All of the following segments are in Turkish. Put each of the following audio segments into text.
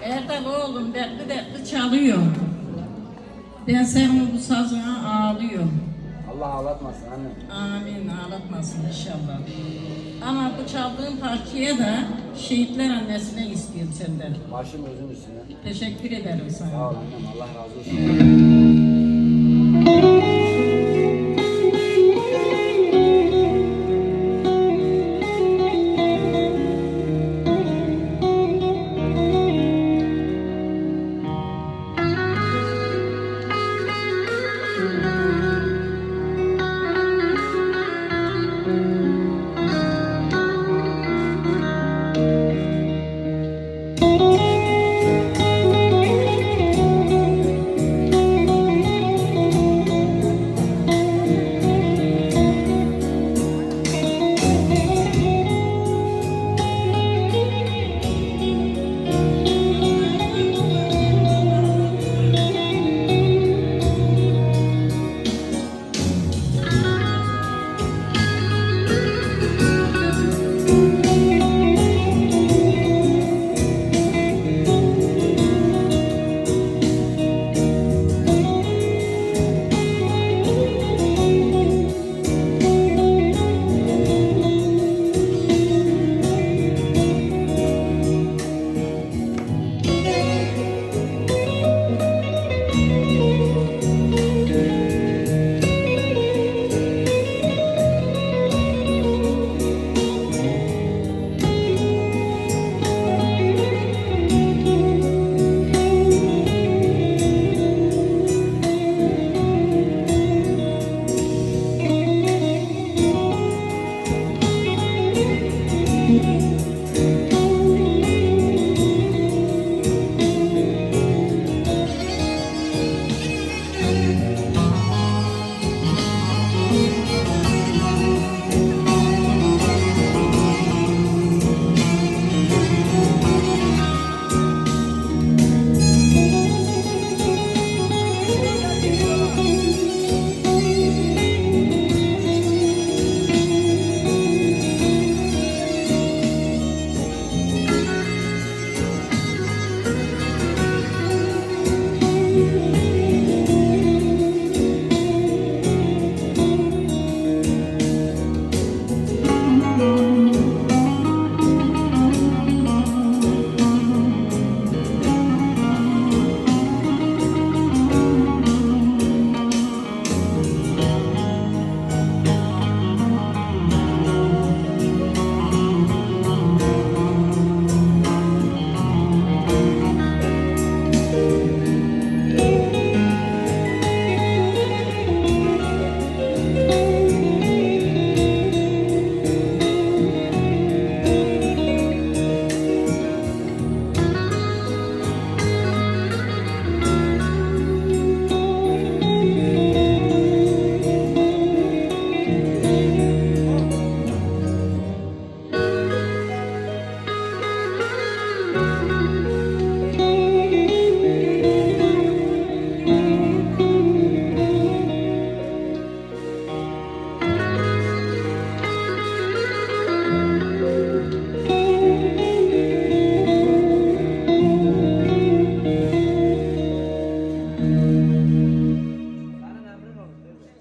Erdal oğlum dertli dertli çalıyor. Ben senin bu sazına ağlıyorum. Allah ağlatmasın annem. Amin, ağlatmasın inşallah. Ama bu çaldığın parçaya da şehitler annesine istiyorum senden. Başım özün üstüne. Teşekkür ederim sana. Sağ ol annem. Allah razı olsun.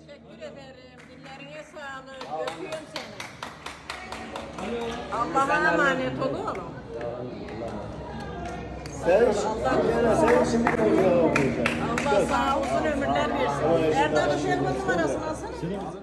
Teşekkür ederim. Dillerine sağlık. Öpüyorum seni. Allah'a emanet ol oğlum. Sen şimdi Allah sağ olsun ömürler versin. Erdal'ın şerbat numarasını alsana.